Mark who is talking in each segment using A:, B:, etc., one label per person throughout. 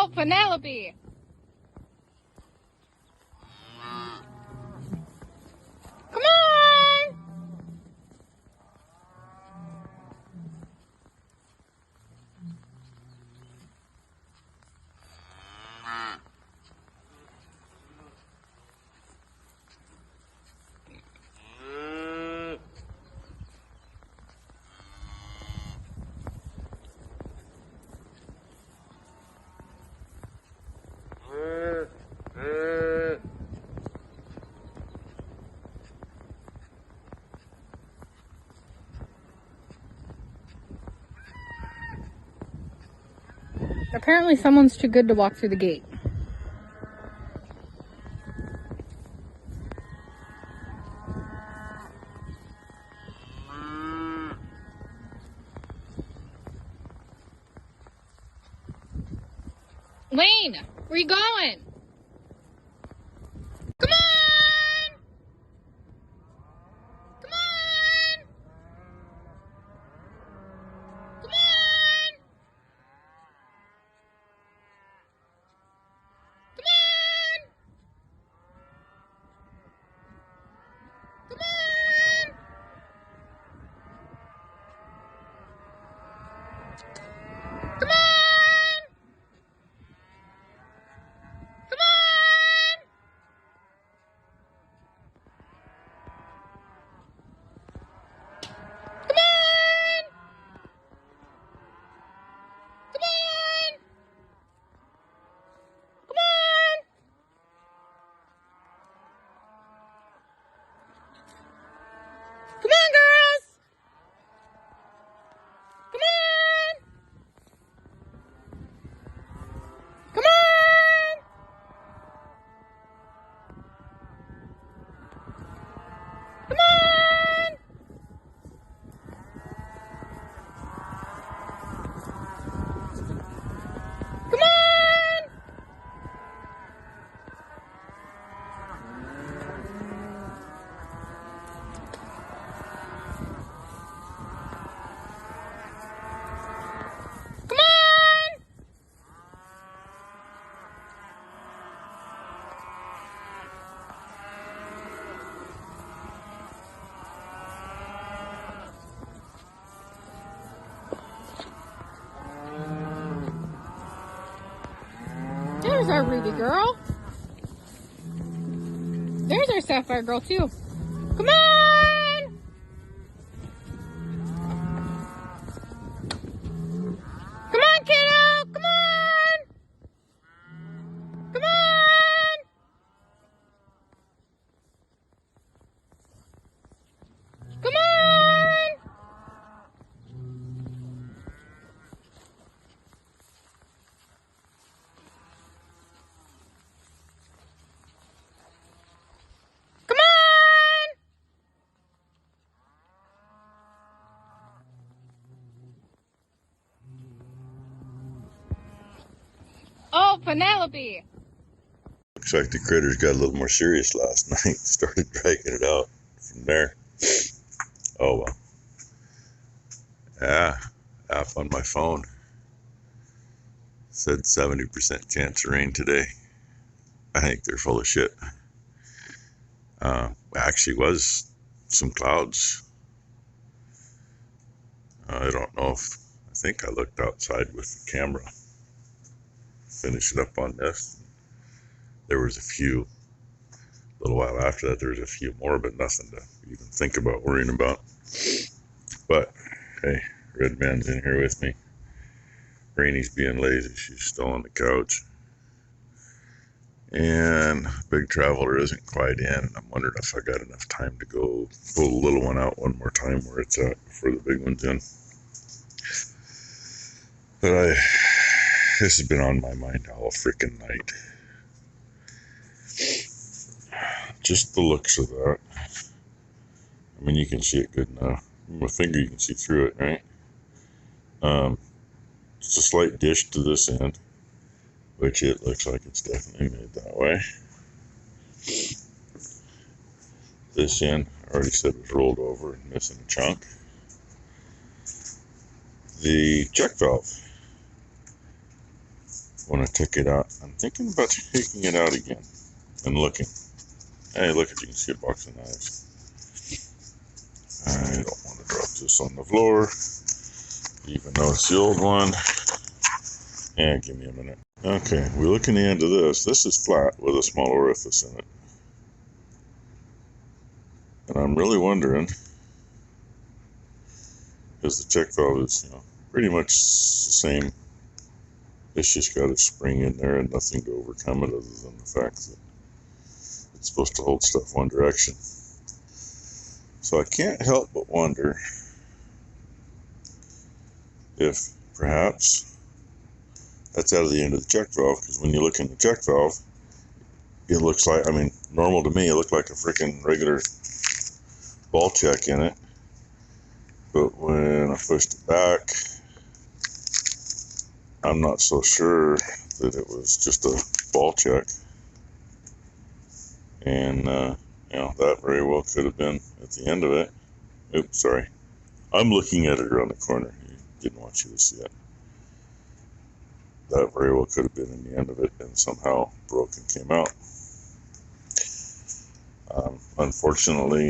A: Oh, Penelope! Come on! Apparently someone's too good to walk through the gate. Lane, where you going? Come on! Come on! Come on! Come on! Come on! Come on! Come on! Come on! Come on! Come on! Come on, girls! Come on! Come on! Come on! Come on! Come on! There's our Ruby girl. There's our Sapphire girl too. Come on! Come on, kiddo! Come on! Come on! Come on! Come on! Oh, Penelope!
B: Looks like the critters got a little more serious last night. Started dragging it out from there. Oh well. Yeah, app on my phone said 70% chance of rain today. I think they're full of shit. Actually was some clouds. I don't know if, I think I looked outside with the camera. Finishing up on this. There was a few. A little while after that, there was a few more, but nothing to even think about worrying about. But, hey, Red Man's in here with me. Rainy's being lazy. She's still on the couch. And Big Traveler isn't quite in. I'm wondering if I got enough time to go pull the little one out one more time where it's at before the big one's in. But this has been on my mind all freaking night. Just the looks of that. I mean, you can see it good now. With my finger, you can see through it, right? Just a slight dish to this end, which it looks like it's definitely made that way. This end, I already said, was rolled over and missing a chunk. The check valve when I took it out. I'm thinking about taking it out again and looking. Hey, look, you can see a box of knives. I don't want to drop this on the floor, even though it's the old one. Yeah, give me a minute. Okay, we look in the end of this. This is flat with a small orifice in it. And I'm really wondering, because the check valve is, pretty much the same. It's just got a spring in there and nothing to overcome it other than the fact that it's supposed to hold stuff one direction. So I can't help but wonder if perhaps that's out of the end of the check valve, because when you look in the check valve, it looks like, normal to me, it looked like a freaking regular ball check in it. But when I pushed it back, I'm not so sure that it was just a ball check. And, that very well could have been at the end of it. Oops, sorry. I'm looking at it around the corner. He didn't want you to see it. That very well could have been in the end of it and somehow broke and came out. Unfortunately,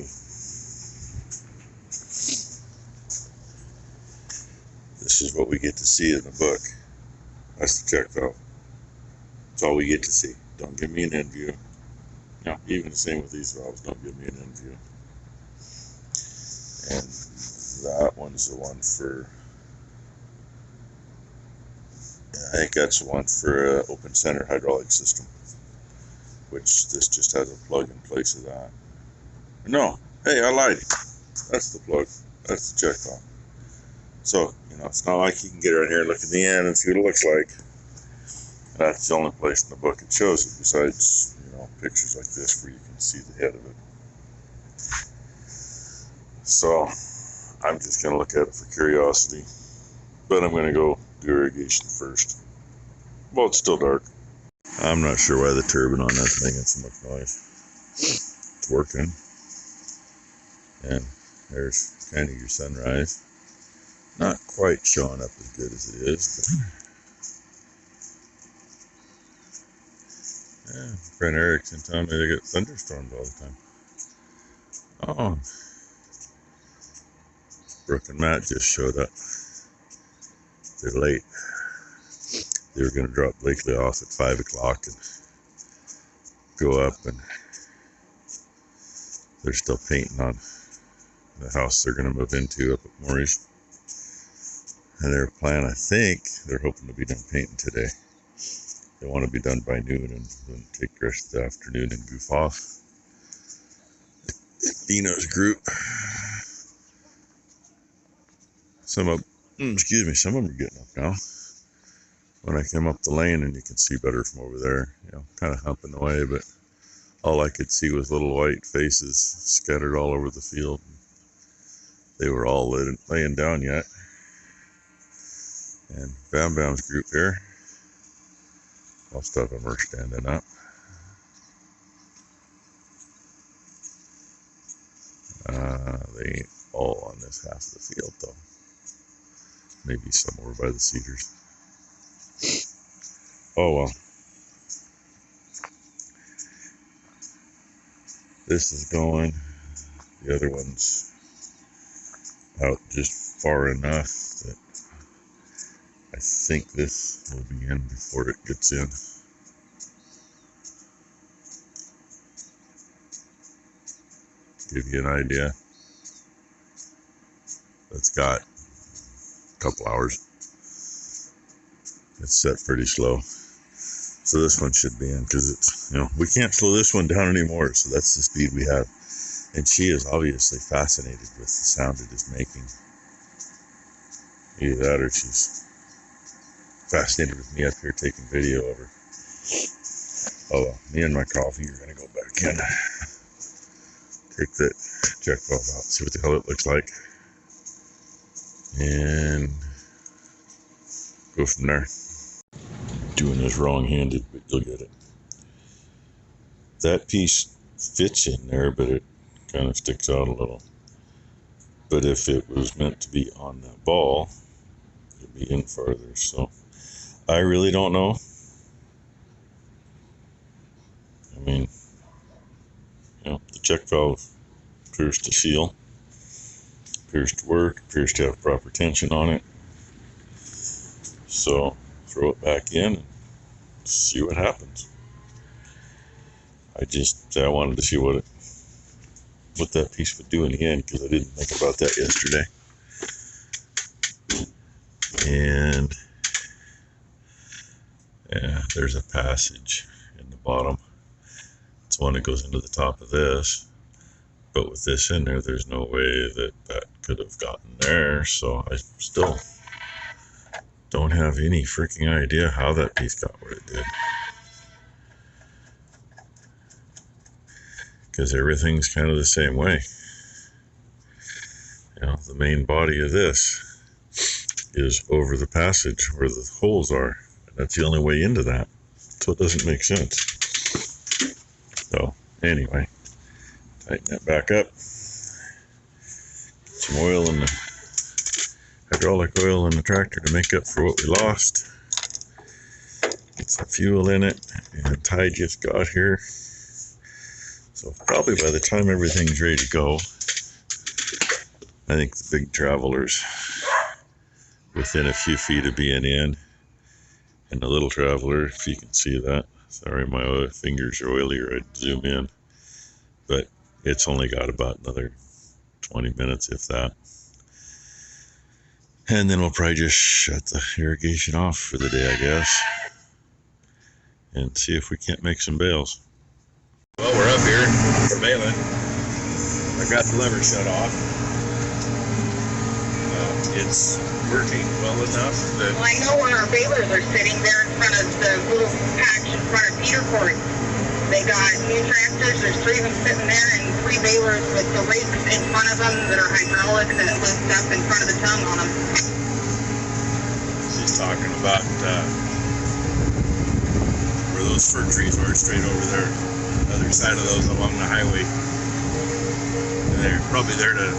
B: this is what we get to see in the book. That's the check valve. That's all we get to see. Don't give me an end view. Even the same with these valves, don't give me an end view. And that one's the one for, I think that's the one for open center hydraulic system, which this just has a plug in place of that. No, hey, I lied. That's the plug. That's the check valve. So, it's not like you can get right here and look at the end and see what it looks like. That's the only place in the book it shows it, besides, pictures like this where you can see the head of it. So, I'm just going to look at it for curiosity. But I'm going to go do irrigation first. Well, it's still dark. I'm not sure why the turbine on that's making so much noise. It's working. And there's kind of your sunrise. Not quite showing up as good as it is, but yeah, friend Erickson telling me they get thunderstorms all the time. Oh, Brooke and Matt just showed up. They're late. They were going to drop Blakely off at 5 o'clock and go up, and they're still painting on the house they're going to move into up at Maury's. And their plan, I think, they're hoping to be done painting today. They want to be done by noon and then take the rest of the afternoon and goof off. Dino's group. Some of them are getting up now. When I came up the lane, and you can see better from over there, kind of humping away, but all I could see was little white faces scattered all over the field. They were all laying down yet. And Bam Bam's group here, most of them are standing up. They ain't all on this half of the field though. Maybe some over by the cedars. Oh well. This is going. The other one's out just far enough that I think this will be in before it gets in. Give you an idea. It's got a couple hours. It's set pretty slow. So this one should be in, because it's, we can't slow this one down anymore. So that's the speed we have. And she is obviously fascinated with the sound it is making. Either that or she's fascinated with me up here taking video of her. Oh well, me and my coffee are going to go back in. Take that check valve out, see what the hell it looks like. And go from there. Doing this wrong-handed, but you'll get it. That piece fits in there, but it kind of sticks out a little. But if it was meant to be on that ball, it'd be in farther. So I really don't know. I mean, the check valve appears to seal, appears to work, appears to have proper tension on it. So throw it back in and see what happens. I wanted to see what that piece would do in the end, because I didn't think about that yesterday. And yeah, there's a passage in the bottom. It's one that goes into the top of this, but with this in there, there's no way that could have gotten there. So I still don't have any freaking idea how that piece got where it did, because everything's kind of the same way. The main body of this is over the passage where the holes are, and that's the only way into that, so it doesn't make sense. So anyway, tighten that back up, some oil in the hydraulic oil in the tractor to make up for what we lost, get some fuel in it, and Ty just got here, so probably by the time everything's ready to go, I think the big traveler's within a few feet of being in, and the little traveler, if you can see that, sorry my fingers are oily or I'd zoom in, but it's only got about another 20 minutes if that, and then we'll probably just shut the irrigation off for the day, I guess, and see if we can't make some bales. Well, we're up here, we're baling. I got the lever shut off. It's working well enough that...
C: Well, I know where our balers are sitting there in front of the little patch in front of Peterport. They got new tractors, there's 3 of them sitting there, and 3 balers with the rakes in front of them that are hydraulic that lift up in front of the tongue on them.
B: She's talking about where those fir trees are, straight over there, the other side of those along the highway. And they're probably there to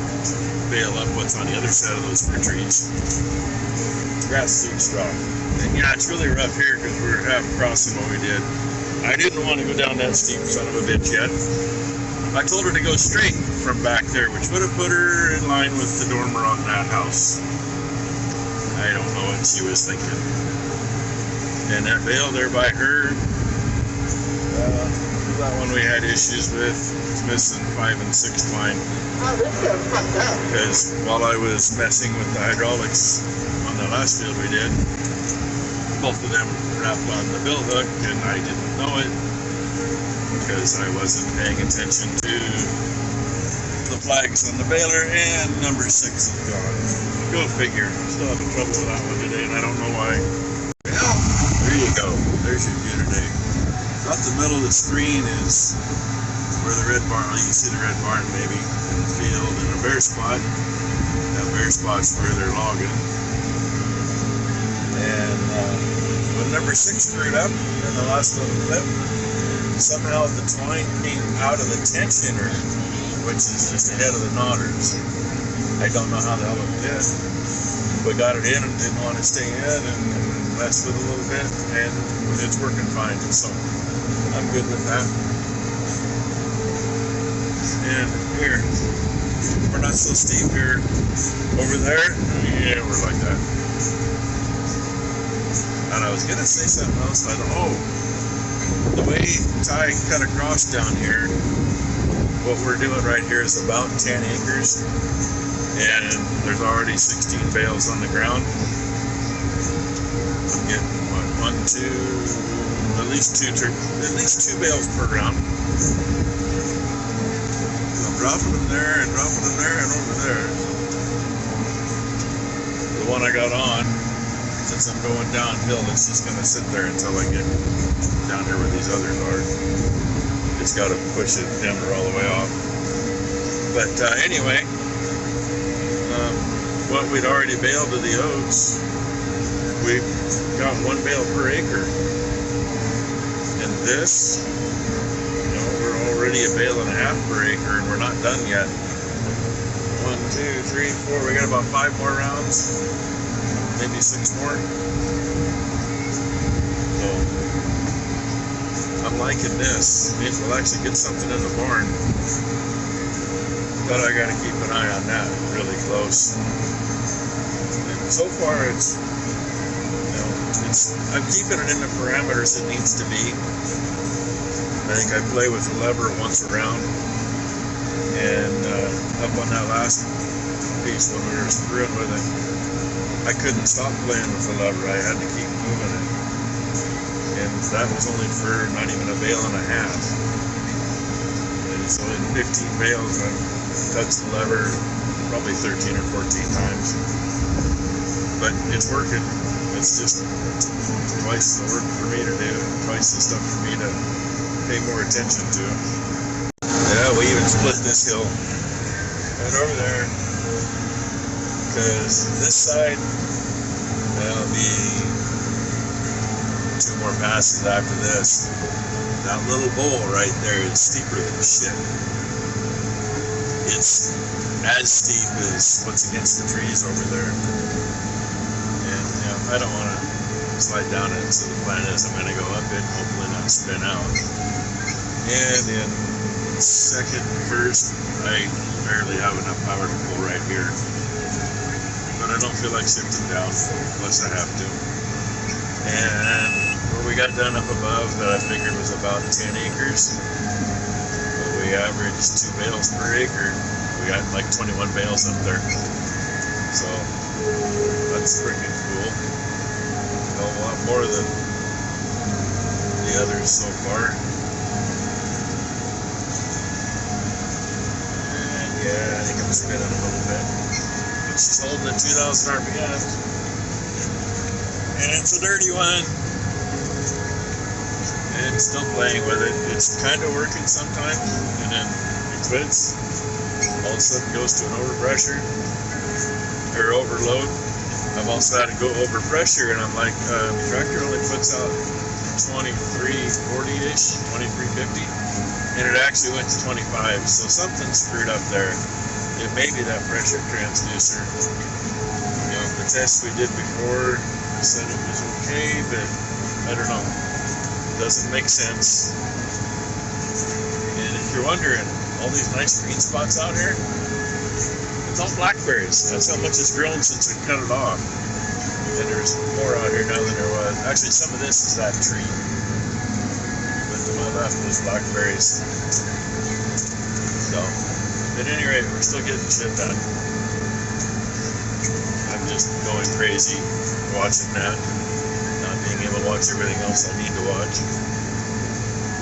B: bale up what's on the other side of those fir trees. Grass seems rough. And yeah, it's really rough here because we're half crossing what we did. I didn't want to go down that steep son of a bitch yet. I told her to go straight from back there, which would have put her in line with the dormer on that house. I don't know what she was thinking. And that bale there by her, that one we had issues with. It's missing 5 and 6 line.
C: Oh, this goes fucked up.
B: Because while I was messing with the hydraulics on the last field we did, both of them wrapped on the bill hook, and I didn't know it because I wasn't paying attention to the flags on the baler, and number 6 is gone. Go figure. Still having trouble with that one today, and I don't know why. Well, there you go. There's your view today. About the middle of the screen is where the red barn, you can see the red barn maybe in the field, and a bare spot. That bare spot's where they're logging. And when number 6 screwed up in the last little clip, somehow the twine came out of the tensioner, which is just ahead of the knotters. I don't know how the hell it did. We got it in and didn't want to stay in, and messed with it a little bit, and it's working fine. So I'm good with that. And here, we're not so steep here. Over there, yeah, we're like that. And I was gonna say something else. I thought, oh, the way Ty cut across down here, what we're doing right here is about 10 acres, and there's already 16 bales on the ground. I'm getting what, 1, 2, at least two bales per round. I'm dropping them there and dropping them there and over there. The one I got on, since I'm going downhill, it's just going to sit there until I get down here where these others are. It's got to push it dimmer all the way off. But anyway, what we'd already baled to the oats, we've got 1 bale per acre. And this, we're already a bale and a half per acre, and we're not done yet. 1, 2, 3, 4, we got about 5 more rounds, maybe 6 more. So I'm liking this. It means we'll actually get something in the barn. But I gotta keep an eye on that really close. And so far it's, I'm keeping it in the parameters it needs to be. I think I play with the lever once around. And up on that last piece when we were screwing with it, I couldn't stop playing with the lever. I had to keep moving it. And that was only for not even a bale and a half. And so in 15 bales, I touched the lever probably 13 or 14 times. But it's working. It's just twice the work for me to do, twice the stuff for me to pay more attention to. Yeah, we even split this hill right over there. Because this side, there'll be 2 more passes after this. That little bowl right there is steeper than shit. It's as steep as what's against the trees over there. And I don't want to slide down it, so the plan is I'm going to go up it, hopefully not spin out. And in second and first, I barely have enough power to pull right here. But I don't feel like shifting down unless I have to. And what we got done up above that I figured was about 10 acres. But we averaged 2 bales per acre. We got like 21 bales up there. So that's freaking cool. A lot more than the others so far. And yeah, I think I'm spinning a little bit. She's holding at 2,000 RPM. And it's a dirty one. And still playing with it. It's kind of working sometimes, and then it quits. All of a sudden goes to an overpressure or overload. I've also had to go over pressure, and I'm like, the tractor only puts out 2340-ish, 2350, and it actually went to 25. So something's screwed up there. It may be that pressure transducer. The test we did before said it was okay, but I don't know. It doesn't make sense. And if you're wondering, all these nice green spots out here, it's all blackberries. That's how much it's grown since we cut it off. And there's more out here now than there was. Actually, some of this is that tree. But to my left was blackberries. So, at any rate, we're still getting shit done. I'm just going crazy watching that, not being able to watch everything else I need to watch.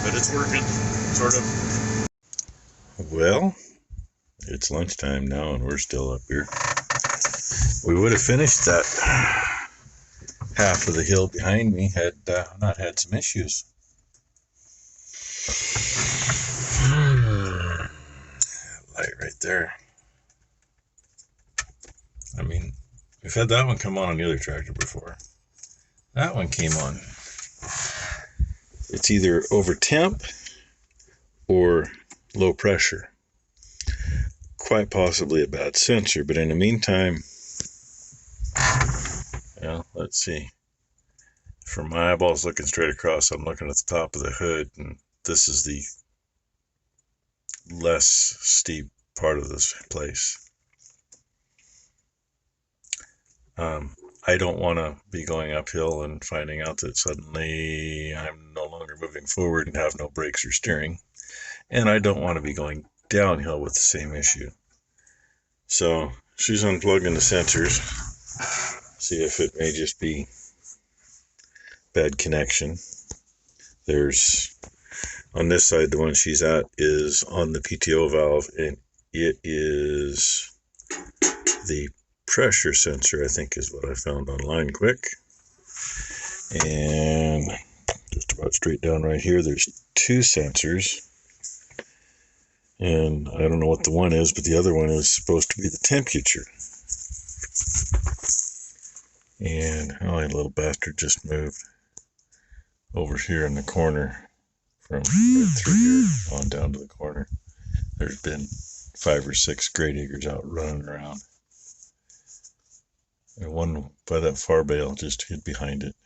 B: But it's working, sort of. Well, it's lunchtime now and we're still up here. We would have finished that half of the hill behind me had not had some issues. Light right there. I mean, we've had that one come on the other tractor before. That one came on. It's either over temp or low pressure. Quite possibly a bad sensor, but in the meantime, let's see. From my eyeballs looking straight across, I'm looking at the top of the hood, and this is the less steep part of this place. I don't want to be going uphill and finding out that suddenly I'm no longer moving forward and have no brakes or steering. And I don't want to be going downhill with the same issue. So she's unplugging the sensors. See if it may just be bad connection. There's, on this side, the one she's at is on the PTO valve, and it is the pressure sensor, I think is what I found online quick. And just about straight down right here, there's 2 sensors. And I don't know what the one is, but the other one is supposed to be the temperature. And that little bastard just moved over here in the corner from right through here on down to the corner. There's been 5 or 6 great eagers out running around. And one by that far bale just hid behind it.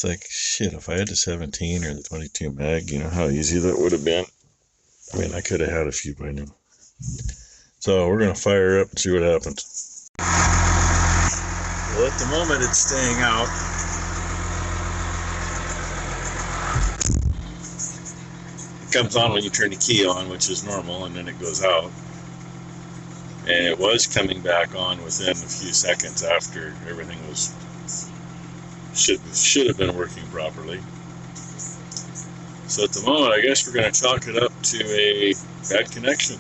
B: It's like, shit, if I had the 17 or the 22 mag, you know how easy that would have been. I mean, I could have had a few by now. So we're going to fire up and see what happens. Well, at the moment it's staying out. It comes on when you turn the key on, which is normal, and then it goes out. And it was coming back on within a few seconds after everything was should have been working properly. So at the moment, I guess we're going to chalk it up to a bad connection.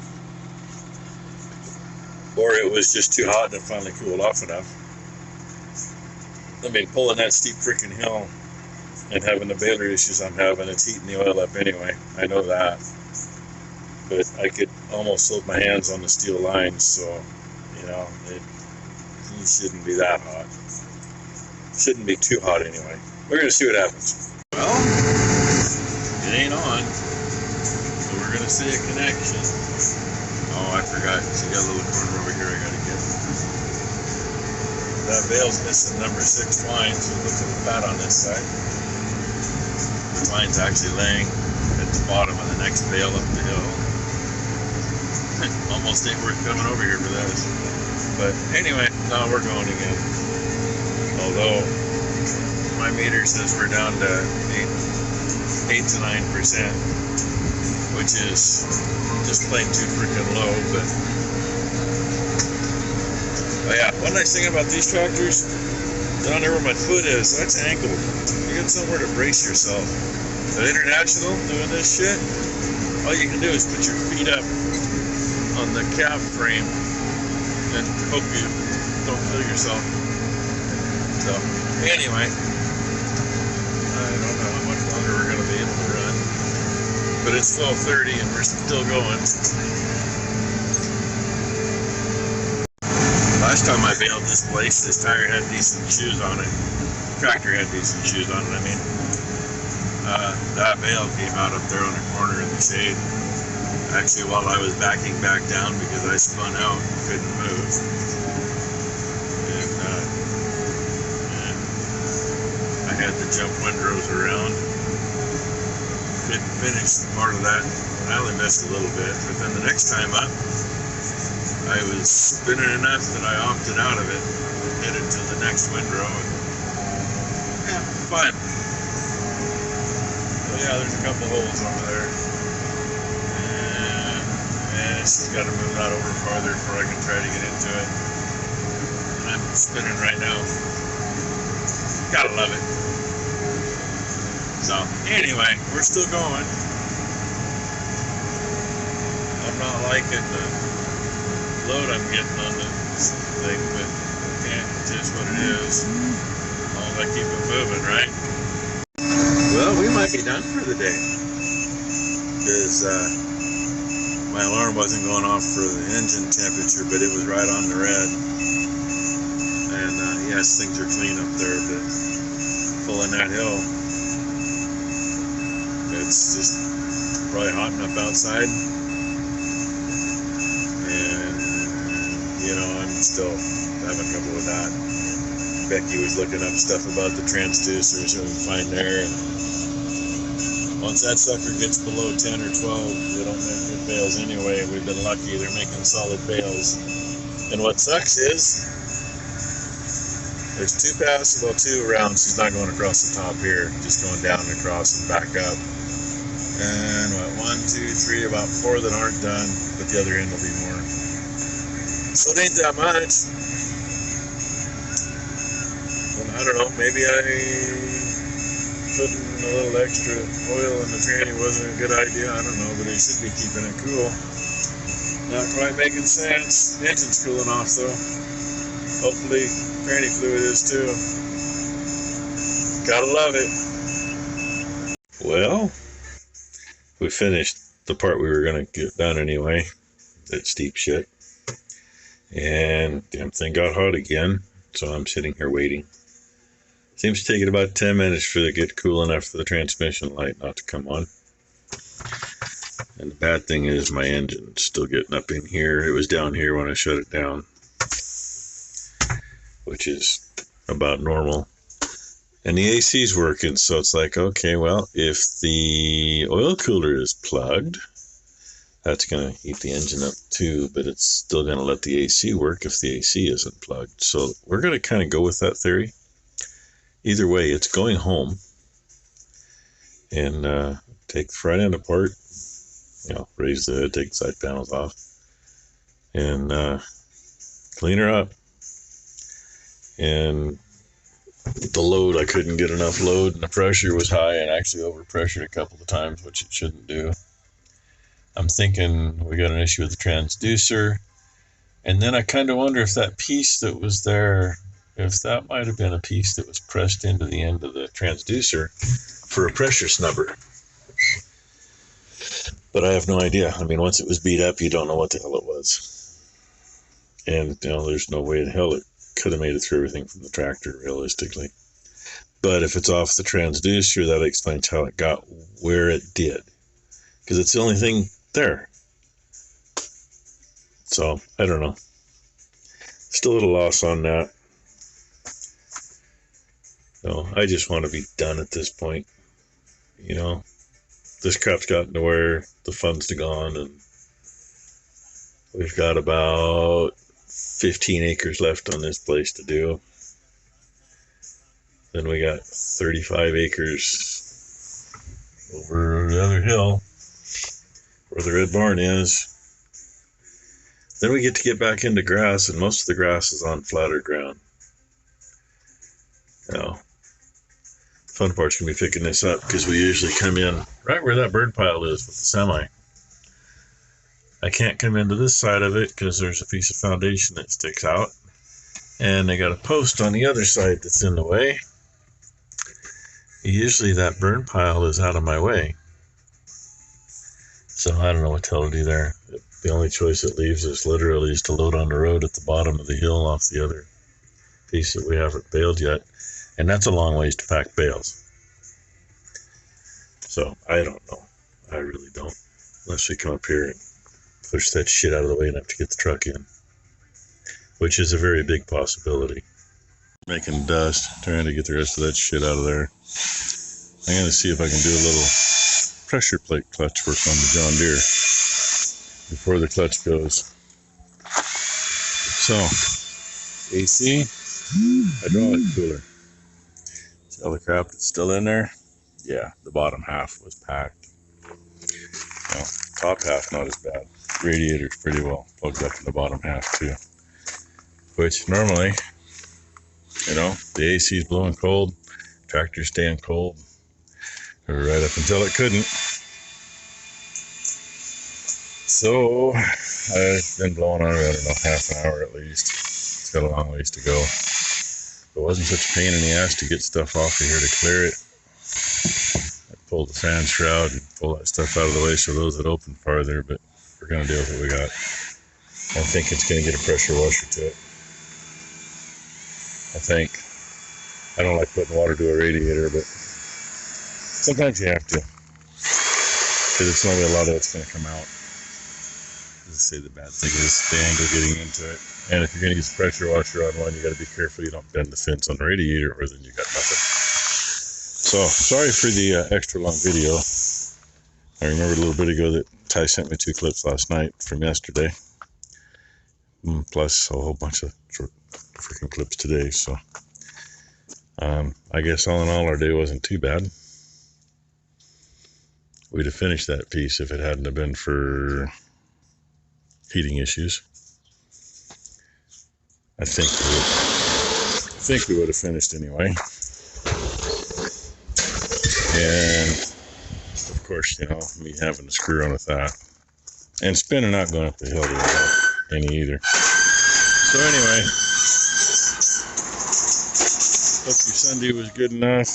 B: Or it was just too hot and it finally cooled off enough. I mean, pulling that steep freaking hill and having the baler issues I'm having, it's heating the oil up anyway. I know that. But I could almost hold my hands on the steel lines, so, you know, it shouldn't be that hot. Shouldn't be too hot anyway. We're going to see what happens. Well, it ain't on, so we're going to see a connection. Oh, I forgot. So you got a little corner over here I got to get. That bale's missing number 6 line, so it looks a little fat on this side. The line's actually laying at the bottom of the next bale up the hill. Almost ain't worth coming over here for this. But anyway, now we're going again. Although my meter says we're down to 8 to 9%, which is just plain too freaking low. But oh yeah, one nice thing about these tractors, down there where my foot is, that's angled. You got somewhere to brace yourself. The International doing this shit, all you can do is put your feet up on the cab frame and hope you don't kill yourself. So anyway, I don't know how much longer we're going to be able to run, but it's 12:30 and we're still going. Last time I baled this place, this tire had decent shoes on it. Tractor had decent shoes on it, I mean. That bale came out up there on the corner in the shade. Actually, while I was backing back down because I spun out and couldn't move. And I had to jump windrows around. Couldn't finish part of that. I only missed a little bit, but then the next time up, I was spinning enough that I opted out of it, headed to the next windrow, and yeah, fun. So yeah, there's a couple holes over there. And she's got to move that over farther before I can try to get into it. And I'm spinning right now. Gotta love it. So anyway, we're still going. I'm not liking the load I'm getting on this thing, but yeah, it is what it is. As long as I keep it moving, right? Well, we might be done for the day. Because my alarm wasn't going off for the engine temperature, but it was right on the red. And yes, things are clean up there, but pulling that hill, it's just probably hot enough outside. And, you know, I'm still having trouble with that. Becky was looking up stuff about the transducers and find there. And once that sucker gets below 10 or 12, they don't make good bales anyway. We've been lucky, they're making solid bales. And what sucks is, there's 2 passes, well 2 around, she's not going across the top here, just going down and across and back up. And what, 1, 2, 3, about 4 that aren't done, but the other end will be more. So it ain't that much. Well, I don't know, maybe putting a little extra oil in the tranny wasn't a good idea. I don't know, but it should be keeping it cool. Not quite making sense. The engine's cooling off though. Hopefully tranny fluid is too. Gotta love it. Well, we finished the part we were gonna get done anyway. That steep shit. And damn thing got hot again. So I'm sitting here waiting. Seems to take it about 10 minutes for it to get cool enough for the transmission light not to come on. And the bad thing is my engine's still getting up in here. It was down here when I shut it down, which is about normal. And the AC's working, so it's like, okay, well, if the oil cooler is plugged, that's going to heat the engine up too, but it's still going to let the AC work if the AC isn't plugged. So we're going to kind of go with that theory. Either way, it's going home. And take the front end apart, raise the hood, take the side panels off, and clean her up. And the load, I couldn't get enough load, and the pressure was high and actually overpressured a couple of times, which it shouldn't do. I'm thinking we got an issue with the transducer. And then I kind of wonder if that piece that was there, if that might have been a piece that was pressed into the end of the transducer for a pressure snubber. But I have no idea. I mean, once it was beat up, you don't know what the hell it was. And, there's no way in hell it could have made it through everything from the tractor, realistically. But if it's off the transducer, that explains how it got where it did. Because it's the only thing there. So, I don't know. Still a little loss on that. I just want to be done at this point. This crap's gotten to where the funds are gone, and we've got about 15 acres left on this place to do. Then we got 35 acres over the other hill where the red barn is. Then we get back into grass, and most of the grass is on flatter ground. The fun part's going to be picking this up, because we usually come in right where that bird pile is with the semi. I can't come into this side of it because there's a piece of foundation that sticks out, and they got a post on the other side that's in the way. Usually that burn pile is out of my way, so I don't know what the hell to do there. The only choice it leaves us literally is to load on the road at the bottom of the hill off the other piece that we haven't baled yet, and that's a long ways to pack bales. So I don't know. I really don't, unless we come up here and push that shit out of the way enough to get the truck in, which is a very big possibility. Making dust, trying to get the rest of that shit out of there. I'm going to see if I can do a little pressure plate clutch work on the John Deere before the clutch goes. So, AC, hydraulic cooler. See all the crap that's still in there? Yeah, the bottom half was packed. Top half not as bad. Radiator's pretty well plugged up in the bottom half too. Which normally, the AC's blowing cold, tractor's staying cold, right up until it couldn't. So I've been blowing on it, half an hour at least. It's got a long ways to go. It wasn't such a pain in the ass to get stuff off of here to clear it. I pulled the fan shroud and pull that stuff out of the way so those that open farther, but we're going to deal with what we got. I think it's going to get a pressure washer to it. I don't like putting water to a radiator, but sometimes you have to, because it's only a lot of it's going to come out. Let's say the bad thing is the angle getting into it. And if you're going to use a pressure washer on one, you got to be careful you don't bend the fins on the radiator, or then you got nothing. So, sorry for the extra long video. I remembered a little bit ago that Ty sent me 2 clips last night from yesterday. Plus a whole bunch of short freaking clips today. So, I guess all in all, our day wasn't too bad. We'd have finished that piece if it hadn't have been for heating issues. I think we would have finished anyway. And of course, me having to screw on with that, and spinning out going up the hill didn't help any either. So anyway, hope your Sunday was good enough.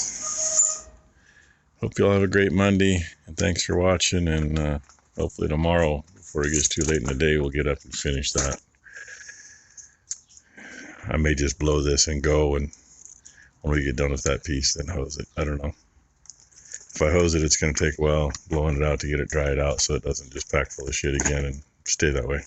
B: Hope y'all have a great Monday, and thanks for watching. And hopefully tomorrow, before it gets too late in the day, we'll get up and finish that. I may just blow this and go, and when we get done with that piece, then hose it. I don't know. If I hose it, it's going to take a while blowing it out to get it dried out so it doesn't just pack full of shit again and stay that way.